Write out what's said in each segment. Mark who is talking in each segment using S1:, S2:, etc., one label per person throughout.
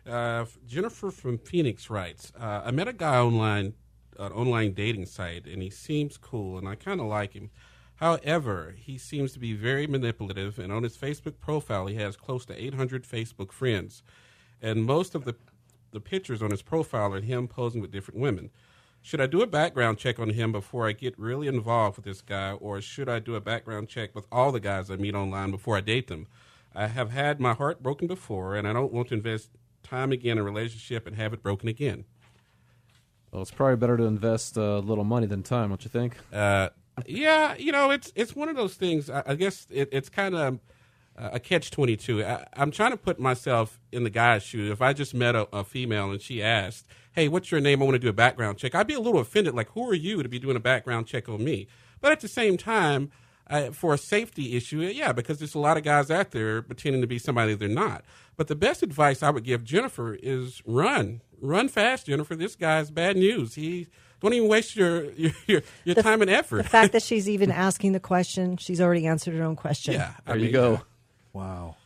S1: Jennifer from Phoenix writes, I met a guy online, an online dating site, and he seems cool, and I kind of like him. However, he seems to be very manipulative, and on his Facebook profile, he has close to 800 Facebook friends. And most of the pictures on his profile are him posing with different women. Should I do a background check on him before I get really involved with this guy, or should I do a background check with all the guys I meet online before I date them? I have had my heart broken before, and I don't want to invest time again in a relationship and have it broken again.
S2: Well, it's probably better to invest a little money than time, don't you think?
S1: Yeah, it's one of those things. I guess it's kind of a catch-22. I'm trying to put myself in the guy's shoe. If I just met a female and she asked, hey, what's your name? I want to do a background check. I'd be a little offended, like, who are you to be doing a background check on me? But at the same time, for a safety issue, yeah, because there's a lot of guys out there pretending to be somebody they're not. But the best advice I would give Jennifer is run. Run fast, Jennifer. This guy's bad news. Don't even waste your time and effort.
S3: The fact that she's even asking the question, she's already answered her own question.
S1: Yeah,
S2: there you go.
S4: Wow.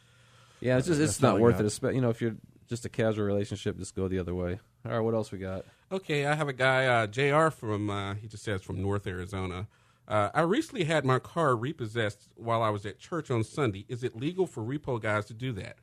S2: Yeah, it's not worth it. If you're just a casual relationship, just go the other way. All right, what else we got?
S1: Okay, I have a guy, JR from, he just says from North Arizona. I recently had my car repossessed while I was at church on Sunday. Is it legal for repo guys to do that?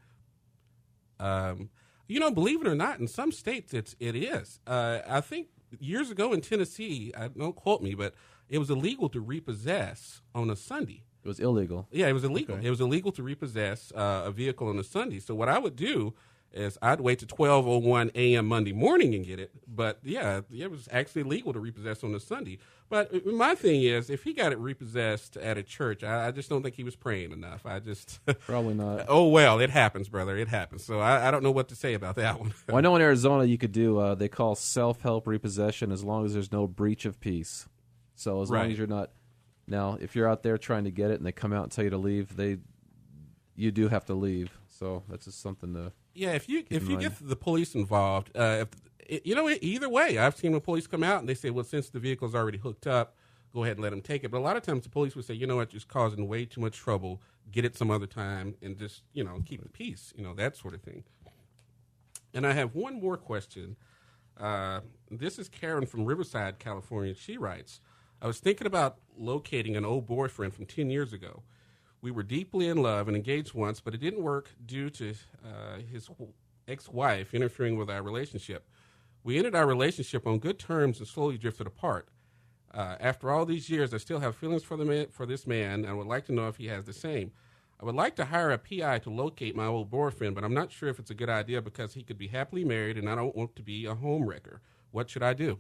S1: Believe it or not, in some states it is. I think years ago in Tennessee, don't quote me, but it was illegal to repossess on a Sunday.
S2: It was illegal.
S1: Yeah, it was illegal.
S2: Okay.
S1: It was illegal to repossess a vehicle on a Sunday. So what I would do is I'd wait to 12:01 a.m. Monday morning and get it. But, yeah, it was actually legal to repossess on a Sunday. But my thing is, if he got it repossessed at a church, I just don't think he was praying enough.
S2: Probably not.
S1: Oh, well, it happens, brother. It happens. So I don't know what to say about that one.
S2: Well, I know in Arizona you could do, they call self-help repossession as long as there's no breach of peace. So as long as you're not... Now, if you're out there trying to get it and they come out and tell you to leave, you do have to leave. So that's just something to...
S1: Yeah, if you get the police involved, either way, I've seen the police come out and they say, well, since the vehicle's already hooked up, go ahead and let them take it. But a lot of times the police would say, you know what, just causing way too much trouble, get it some other time and just, keep the peace, that sort of thing. And I have one more question. This is Karen from Riverside, California. She writes, I was thinking about locating an old boyfriend from 10 years ago. We were deeply in love and engaged once, but it didn't work due to his ex-wife interfering with our relationship. We ended our relationship on good terms and slowly drifted apart. After all these years, I still have feelings for this man, and I would like to know if he has the same. I would like to hire a PI to locate my old boyfriend, but I'm not sure if it's a good idea because he could be happily married, and I don't want to be a home wrecker. What should I do?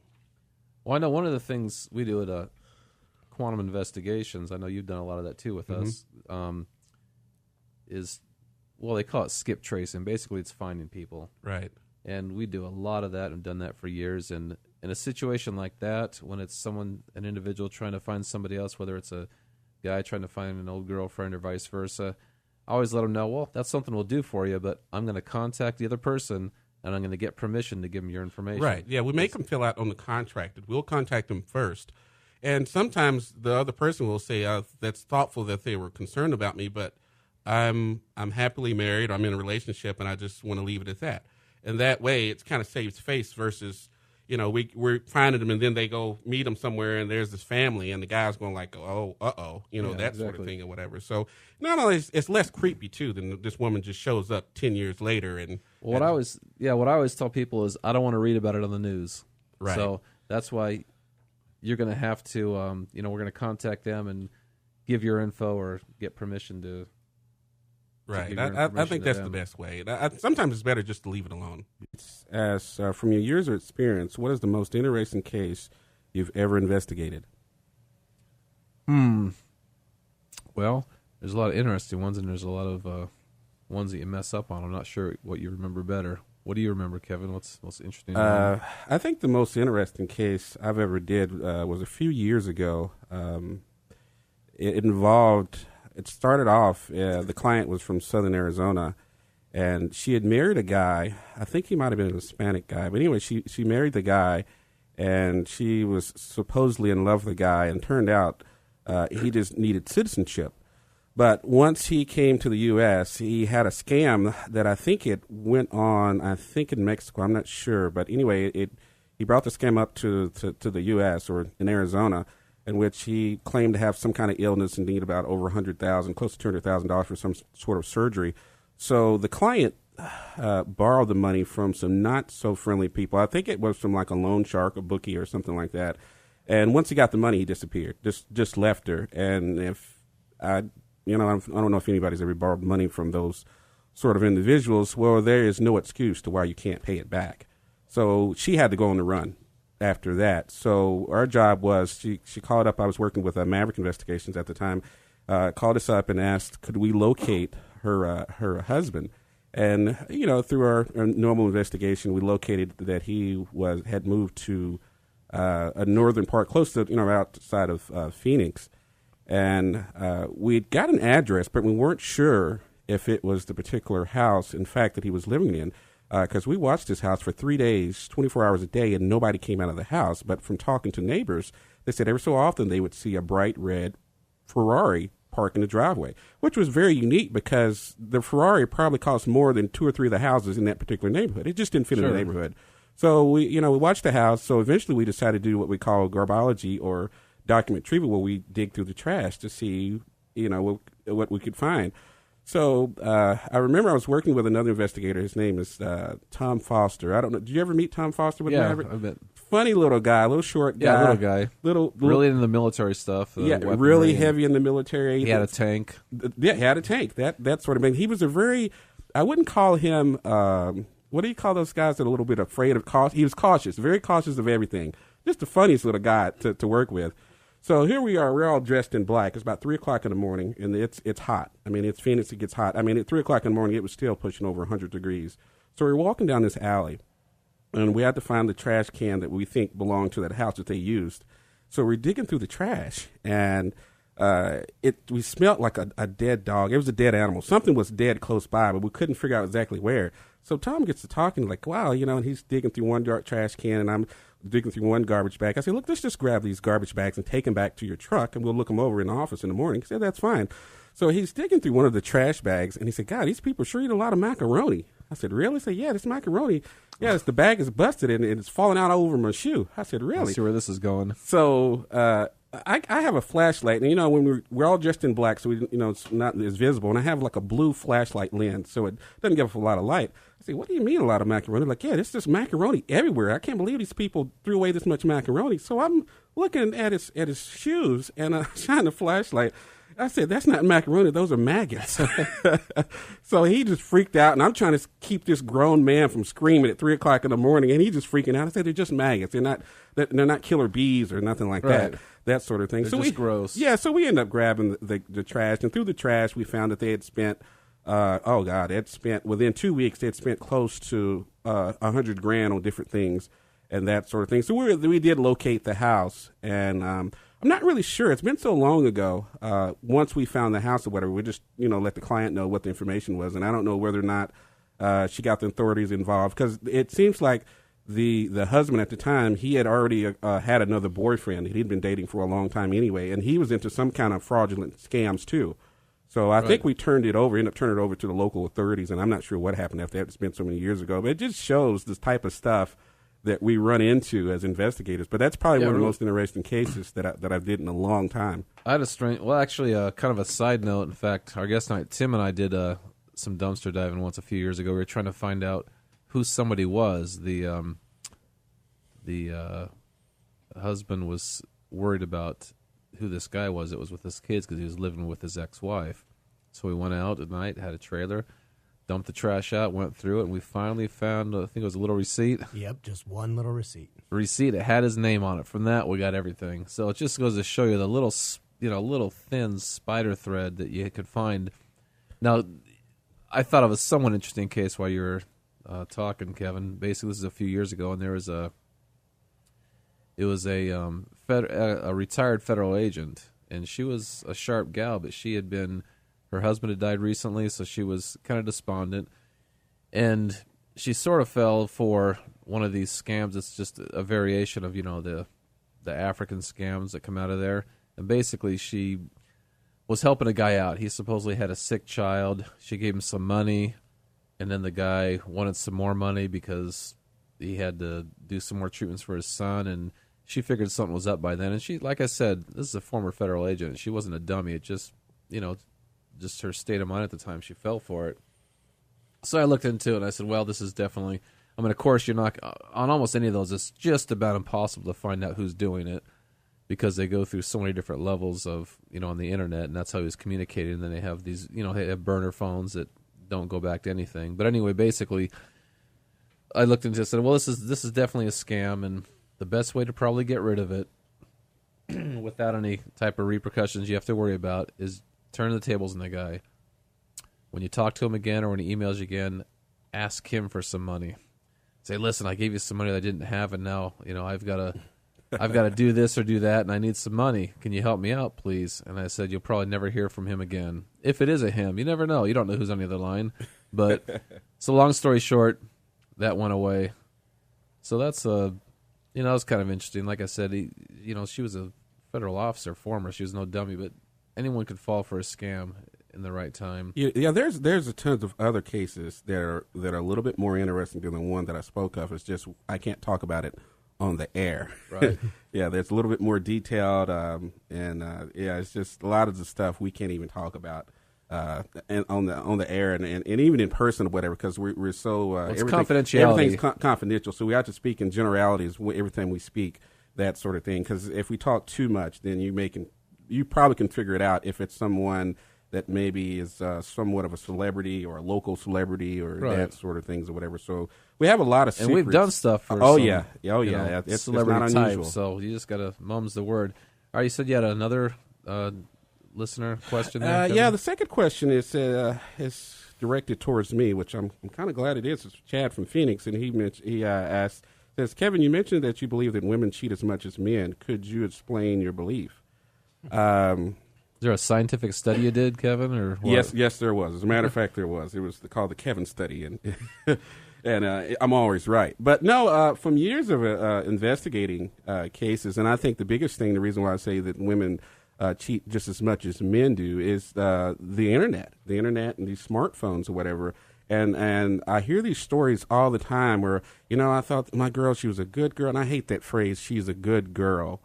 S2: Well, I know one of the things we do at Quantum Investigations, I know you've done a lot of that too with us, they call it skip tracing. Basically, it's finding people.
S1: Right.
S2: And we do a lot of that and done that for years. And in a situation like that, when it's an individual trying to find somebody else, whether it's a guy trying to find an old girlfriend or vice versa, I always let them know, well, that's something we'll do for you, but I'm going to contact the other person and I'm going to get permission to give them your information.
S1: Right. Yeah, we make them fill out on the contract. We'll contact them first. And sometimes the other person will say, that's thoughtful that they were concerned about me, but I'm happily married, I'm in a relationship, and I just want to leave it at that. And that way, it kind of saves face versus, we're finding them, and then they go meet them somewhere, and there's this family, and the guy's going like, oh, that sort of thing or whatever. So not only it's less creepy, too, than this woman just shows up 10 years later. And
S2: what I always tell people is I don't want to read about it on the news.
S1: Right.
S2: So that's why you're going to have to, we're going to contact them and give your info or get permission to.
S1: Right. I think that's the best way. Sometimes it's better just to leave it alone. As from your years of experience, what is the most interesting case you've ever investigated?
S2: Well, there's a lot of interesting ones, and there's a lot of ones that you mess up on. I'm not sure what you remember better. What do you remember, Kevin? What's most interesting?
S1: I think the most interesting case I've ever did was a few years ago. It started off, the client was from Southern Arizona, and she had married a guy. I think he might have been a Hispanic guy. But anyway, she married the guy, and she was supposedly in love with the guy, and turned out he just needed citizenship. But once he came to the U.S., he had a scam that I think it went on, I think in Mexico, I'm not sure. But anyway, he brought the scam up to the U.S. or in Arizona, in which he claimed to have some kind of illness and need about over $100,000, close to $200,000 for some sort of surgery. So the client borrowed the money from some not so friendly people. I think it was from like a loan shark, a bookie, or something like that. And once he got the money, he disappeared. Just left her. And if I don't know if anybody's ever borrowed money from those sort of individuals. Well, there is no excuse to why you can't pay it back. So she had to go on the run after that. So our job was she called up. I was working with Maverick Investigations at the time. Called us up and asked, could we locate her husband? And through our normal investigation, we located that he had moved to a northern part, close to outside of Phoenix. And we got an address, but we weren't sure if it was the particular house, in fact, that he was living in, because we watched his house for 3 days, 24 hours a day, and nobody came out of the house. But from talking to neighbors, they said every so often they would see a bright red Ferrari parked in the driveway, which was very unique because the Ferrari probably cost more than 2 or 3 of the houses in that particular neighborhood. It just didn't fit in the neighborhood. So we watched the house. So eventually we decided to do what we call garbology, or document retrieval, where we dig through the trash to see, what we could find. So I remember I was working with another investigator. His name is Tom Foster. I don't know. Did you ever meet Tom Foster with Maverick?
S2: I bet.
S1: Funny little guy, little short guy.
S2: Yeah, little guy.
S1: Little
S2: really into the military stuff.
S1: Really heavy in the military.
S2: He had a tank.
S1: Yeah, he had a tank. That sort of thing. He was I wouldn't call him, what do you call those guys that are a little bit afraid of caution? He was cautious, very cautious of everything. Just the funniest little guy to work with. So here we are. We're all dressed in black. It's about 3 o'clock in the morning, and it's hot. I mean, it's Phoenix. It gets hot. I mean, at 3 o'clock in the morning, it was still pushing over 100 degrees. So we're walking down this alley, and we had to find the trash can that we think belonged to that house that they used. So we're digging through the trash, and we smelled like a dead dog. It was a dead animal. Something was dead close by, but we couldn't figure out exactly where. So Tom gets to talking like, wow, and he's digging through one dark trash can, and I'm digging through one garbage bag. I said, look, let's just grab these garbage bags and take them back to your truck, and we'll look them over in the office in the morning. He said, that's fine. So he's digging through one of the trash bags, and he said, God, these people sure eat a lot of macaroni. I said, really? He said, yeah, this macaroni. Yeah, the bag is busted, and it's falling out all over my shoe. I said, really?
S2: Let's see where this is going.
S1: So I have a flashlight, and when we're all dressed in black, so it's not as visible, and I have like a blue flashlight lens, so it doesn't give off a lot of light. I say, what do you mean a lot of macaroni? Like, yeah, there's just macaroni everywhere. I can't believe these people threw away this much macaroni. So I'm looking at his shoes, and I shine the flashlight. I said, that's not macaroni, those are maggots. So he just freaked out, and I'm trying to keep this grown man from screaming at 3 o'clock in the morning, and he's just freaking out. I said, they're just maggots. They're not killer bees or nothing like that sort of thing.
S2: They're just gross.
S1: Yeah, so we ended up grabbing the trash, and through the trash, we found that they had spent, within 2 weeks, they had spent close to $100,000 on different things and that sort of thing. So we did locate the house, and I'm not really sure. It's been so long ago. Once we found the house or whatever, we just let the client know what the information was, and I don't know whether or not she got the authorities involved, because it seems like the husband at the time, he had already had another boyfriend. He'd been dating for a long time anyway, and he was into some kind of fraudulent scams too. So I think we ended up turning it over to the local authorities, and I'm not sure what happened after that. It's been so many years ago, but it just shows this type of stuff that we run into as investigators. But that's probably one of the most interesting cases that I did in a long time.
S2: I had kind of a side note. In fact, our guest night, Tim and I did some dumpster diving once a few years ago. We were trying to find out who somebody was. The husband was worried about who this guy was that was with his kids because he was living with his ex-wife. So we went out at night, had a trailer, dumped the trash out, went through it, and we finally found, I think it was a little receipt.
S4: Yep, just one little receipt.
S2: It had his name on it. From that, we got everything. So it just goes to show you the little thin spider thread that you could find. Now, I thought of a somewhat interesting case while you were talking, Kevin. Basically, this is a few years ago, and there was a retired federal agent, and she was a sharp gal, but her husband had died recently, so she was kind of despondent, and she sort of fell for one of these scams. It's just a variation of the African scams that come out of there, and basically she was helping a guy out. He supposedly had a sick child. She gave him some money, and then the guy wanted some more money because he had to do some more treatments for his son, and she figured something was up by then. And she, like I said, this is a former federal agent. She wasn't a dummy. It just, just her state of mind at the time, she fell for it. So I looked into it, and I said, well, this is definitely, of course, you're not, on almost any of those, it's just about impossible to find out who's doing it because they go through so many different levels of, on the internet, and that's how he was communicating. And then they have these, they have burner phones that don't go back to anything. But anyway, basically, I looked into it and said, well, this is definitely a scam, and the best way to probably get rid of it without any type of repercussions you have to worry about is turn the tables on the guy. When you talk to him again or when he emails you again, ask him for some money. Say, listen, I gave you some money that I didn't have, and now I've got to do this or do that, and I need some money. Can you help me out, please? And I said, you'll probably never hear from him again. If it is a him, you never know. You don't know who's on the other line. But so long story short, that went away. So that's that was kind of interesting. Like I said, she was a federal officer, former. She was no dummy, but anyone could fall for a scam in the right time.
S1: Yeah. There's a tons of other cases that are a little bit more interesting than the one that I spoke of. It's just I can't talk about it on the air.
S2: Right.
S1: Yeah, that's a little bit more detailed, it's just a lot of the stuff we can't even talk about. And on the air and even in person or whatever, because we're so
S2: it's confidentiality.
S1: Everything's confidential, so we have to speak in generalities everything we speak, that sort of thing. Because if we talk too much, then you probably can figure it out if it's someone that maybe is somewhat of a celebrity or a local celebrity or that sort of things or whatever. So we have a lot of secrets.
S2: And we've done stuff for
S1: it's
S2: celebrity
S1: not
S2: type,
S1: unusual.
S2: so you just got to mum's the word. All right, you said you had another listener question there,
S1: yeah, the second question is directed towards me, which I'm kind of glad it is. It's Chad from Phoenix, and he asked, says, Kevin, you mentioned that you believe that women cheat as much as men. Could you explain your belief?
S2: Is there a scientific study you did, Kevin, or what?
S1: Yes, there was. As a matter of fact, there was. It was called the Kevin study, and and I'm always right. But no, from years of investigating cases, and I think the biggest thing, the reason why I say that women cheat just as much as men do, is the internet and these smartphones or whatever. And I hear these stories all the time where, I thought my girl, she was a good girl, and I hate that phrase, she's a good girl.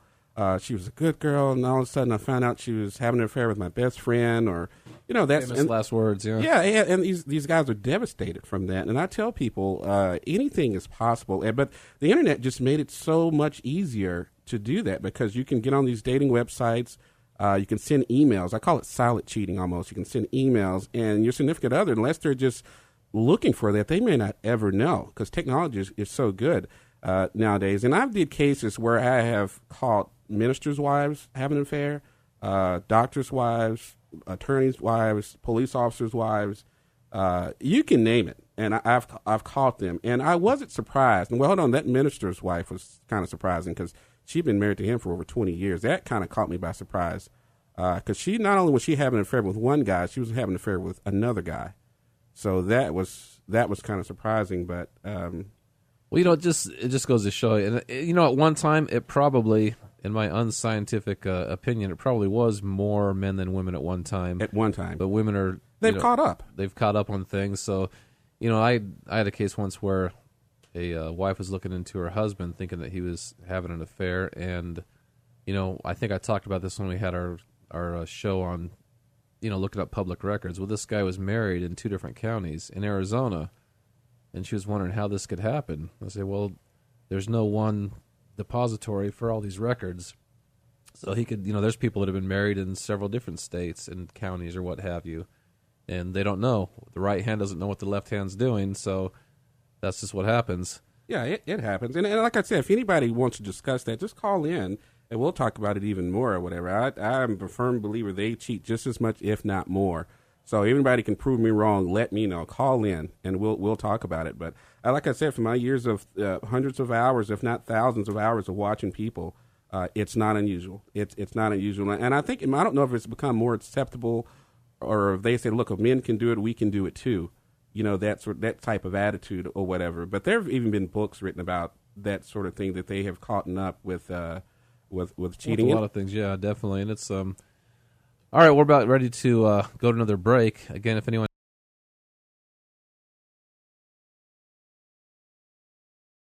S1: She was a good girl, and all of a sudden I found out she was having an affair with my best friend, or, that's
S2: famous last words, yeah.
S1: Yeah, and these guys are devastated from that. And I tell people anything is possible, but the internet just made it so much easier to do that because you can get on these dating websites. You can send emails. I call it silent cheating almost. You can send emails, and your significant other, unless they're just looking for that, they may not ever know because technology is so good nowadays. And I've did cases where I have caught ministers' wives having an affair, doctors' wives, attorneys' wives, police officers' wives. You can name it, and I've caught them. And I wasn't surprised. And well, hold on, that minister's wife was kind of surprising because she'd been married to him for over 20 years. That kind of caught me by surprise because she not only was she having an affair with one guy, she was having an affair with another guy. So that was kind of surprising, but
S2: well, it just goes to show you. And at one time, it probably, in my unscientific opinion, it probably was more men than women at one time.
S1: At one time,
S2: but women
S1: they've caught up.
S2: They've caught up on things. So, I had a case once where a wife was looking into her husband, thinking that he was having an affair, and I think I talked about this when we had our show on. Looking up public records. Well, this guy was married in 2 different counties in Arizona, and she was wondering how this could happen. I said, well, there's no one depository for all these records. So he could, there's people that have been married in several different states and counties or what have you, and they don't know. The right hand doesn't know what the left hand's doing, so that's just what happens.
S1: Yeah, it happens. And like I said, if anybody wants to discuss that, just call in. And we'll talk about it even more or whatever. I'm a firm believer they cheat just as much, if not more. So if anybody can prove me wrong, let me know. Call in, and we'll talk about it. But like I said, from my years of hundreds of hours, if not thousands of hours of watching people, it's not unusual. It's not unusual. And I think, I don't know if it's become more acceptable or if they say, look, if men can do it, we can do it too. That type of attitude or whatever. But there have even been books written about that sort of thing that they have caught up with cheating.
S2: With a lot of things, yeah, definitely. And it's All right, we're about ready to go to another break. Again, if anyone